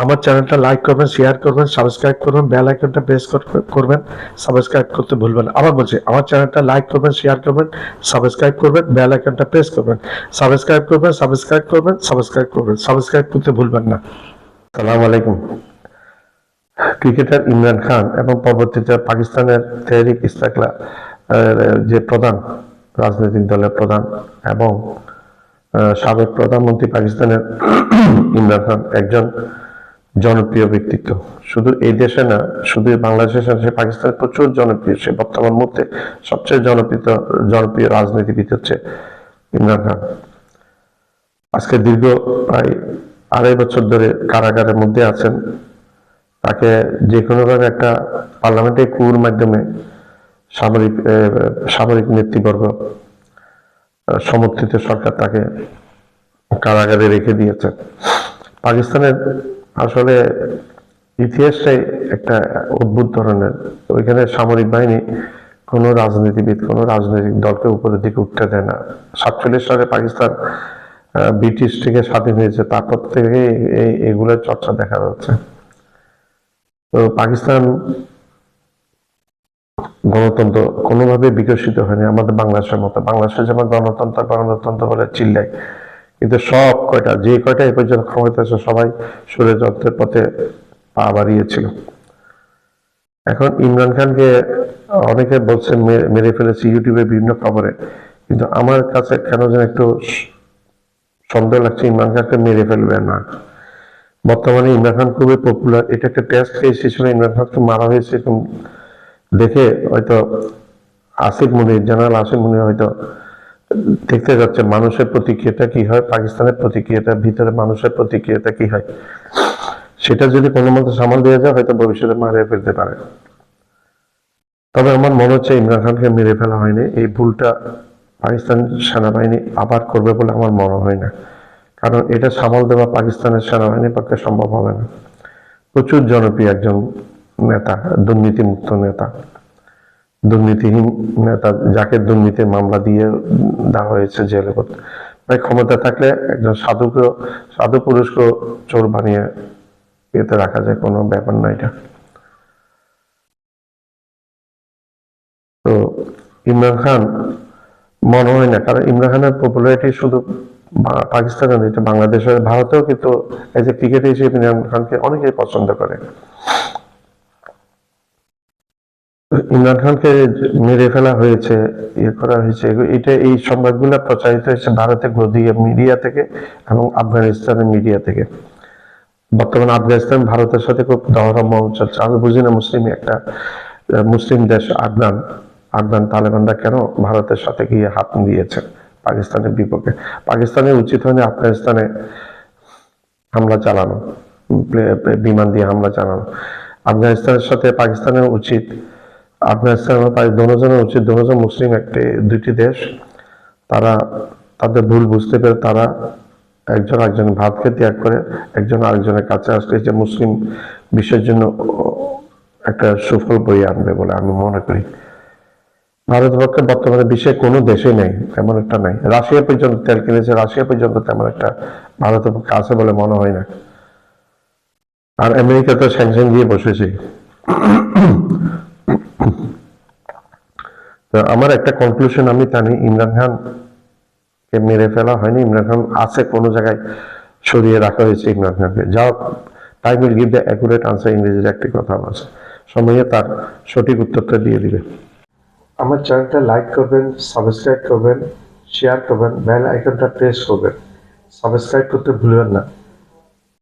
আমার চ্যানেলটা লাইক করবেন, শেয়ার করবেন, সাবস্ক্রাইব করবেন, বেল আইকনটা প্রেস করবেন। সাবস্ক্রাইব করতে ভুলবেন না। আবার বলছি, আমার চ্যানেলটা লাইক করবেন, শেয়ার করবেন, সাবস্ক্রাইব করবেন, বেল আইকনটা প্রেস করবেন। সাবস্ক্রাইব করবেন, সাবস্ক্রাইব করবেন, সাবস্ক্রাইব করবেন, সাবস্ক্রাইব করতে ভুলবেন না। আসসালামু আলাইকুম। ক্রিকেটার ইমরান খান এবং পরবর্তীতে পাকিস্তানের তেহরিক ইস্তাকলাল যে প্রধান, রাজনৈতিক দলের প্রধান এবং সাবেক প্রধানমন্ত্রী পাকিস্তানের ইমরান খান একজন জনপ্রিয় ব্যক্তিত্ব। শুধু এই দেশে না, শুধু বাংলাদেশে না, সে পাকিস্তানের প্রচুর জনপ্রিয়। সে বর্তমান মুহূর্তে সবচেয়ে জনপ্রিয় রাজনীতিবিদ হচ্ছে ইমরান খান। আজকে দীর্ঘ প্রায় 2.5 বছর ধরে কারাগারের মধ্যে আছেন। তাকে যে কোনোভাবে একটা পার্লামেন্টে কুর মাধ্যমে সামরিক নেতৃবর্গ সমর্থিত সরকার তাকে কারাগারে রেখে দিয়েছে। পাকিস্তানের আসলে ইতিহাসটাই একটা অদ্ভুত ধরনের। ওইখানে সামরিক বাহিনী কোনো রাজনীতিবিদ, কোনো রাজনৈতিক দলকে উপরের দিকে উঠতে দেয় না। 47 সালে পাকিস্তান ব্রিটিশ থেকে স্বাধীন হয়েছে, তারপর থেকে এগুলোর চর্চা দেখা যাচ্ছে। তো পাকিস্তান গণতন্ত্র কোনোভাবে বিকশিত হয়নি আমাদের বাংলাদেশের মতো। বাংলাদেশে যেমন গণতন্ত্র বলে চিল্লাই, কিন্তু সব কয়টা যে কয়টা এ পর্যন্ত ক্ষমতা আছে সবাই ষড়যন্ত্রের পথে পা বাড়িয়েছিল। এখন ইমরান খানকে অনেকে বলছে মেরে ফেলেছে ইউটিউবে বিভিন্ন খবরে, কিন্তু আমার কাছে কেন যেন একটু সন্দেহ লাগছে ইমরান খানকে মেরে ফেলবে না। বর্তমানে ইমরান খান খুবই পপুলার। এটা একটা টেস্ট কেস হিসেবে ইমরান খানকে মারা হয়েছে এরকম দেখে হয়তো জেনারেল আসিফ মুনির হয়তো দেখতে যাচ্ছে মানুষের প্রতিক্রিয়াটা কি হয়, পাকিস্তানের প্রতিক্রিয়াটা, ভিতরে মানুষের প্রতিক্রিয়াটা কি হয়। সেটা যদি কোনো মতো সামাল দেওয়া যায় হয়তো ভবিষ্যতে মারিয়ে ফেলতে পারে। তবে আমার মনে হচ্ছে ইমরান খানকে মেরে ফেলা হয়নি। এই ভুলটা পাকিস্তান সেনাবাহিনী আবার করবে বলে আমার মনে হয় না, কারণ এটা সামাল দেওয়া পাকিস্তানের সেনাবাহিনীর পক্ষে সম্ভব হবে না। প্রচুর জনপ্রিয় একজন নেতা, দুর্নীতিমুক্ত নেতা, দুর্নীতিহীন নেতা, যাকে দুর্নীতির মামলা দিয়ে দেওয়া হয়েছে জেলে। ভাই ক্ষমতা থাকলে একজন সাধু পুরুষকে চোর বানিয়ে এতে রাখা যায়, কোনো ব্যাপার না এটা। তো ইমরান খান মনে হয় না, কারণ ইমরান খানের পপুলারিটি শুধু পাকিস্তানে, এটা বাংলাদেশের, ভারতেও কিন্তু এজ এ ক্রিকেট হিসেবে ইমরান খানকে অনেকেই পছন্দ করে। ইমরান খানকে মেরে ফেলা হয়েছে, ইয়ে করা হয়েছে, এটা এই সংবাদগুলো প্রচারিত হয়েছে ভারতের গদিয়া মিডিয়া থেকে এবং আফগানিস্তানের মিডিয়া থেকে। বর্তমানে আফগানিস্তান ভারতের সাথে খুব দহরম চলছে। আমি বুঝি না মুসলিম দেশ আফগান তালেবানরা কেন ভারতের সাথে গিয়ে হাত মিলিয়েছে পাকিস্তানের বিপক্ষে। পাকিস্তানের উচিত হয়নি আফগানিস্তানে হামলা চালানো, বিমান দিয়ে হামলা চালানো। আফগানিস্তানের সাথে পাকিস্তানের উচিত, আফগানিস্তানের দোনোজনের উচিত, দোনোজন মুসলিম দুইটি দেশ, তারা তাদের ভুল বুঝতে পেরে তারা একজন আরেকজন ভারতকে ত্যাগ করে একজন আরেকজনের কাছে আসলে যে মুসলিম বিশ্বের জন্য একটা সুফল বয়ে আনবে বলে আমি মনে করি। ভারতের পক্ষে বর্তমানে বিশ্বের কোনো দেশে নেই, তেমন একটা নাই। রাশিয়া পর্যন্ত তেল কিনেছে, রাশিয়া পর্যন্ত তেমন একটা ভারতের পক্ষে আছে বলে মনে হয় না। আর আমেরিকা তো স্যাংশন দিয়ে বসেছে। তো আমার একটা কনক্লুশন আমি জানি, ইমরান খান কে মেরে ফেলা হয়নি। ইমরান খান আছে কোনো জায়গায় সরিয়ে রাখা হয়েছে ইমরান খানকে। যাও, time will give the accurate answer, ইংরেজির একটি কথা আছে, সময়ে তার সঠিক উত্তরটা দিয়ে দিবে। আমার চ্যানেলটা লাইক করবেন, সাবস্ক্রাইব করবেন, শেয়ার করবেন, বেল আইকনটা প্রেস করবেন। সাবস্ক্রাইব করতে ভুলবেন না।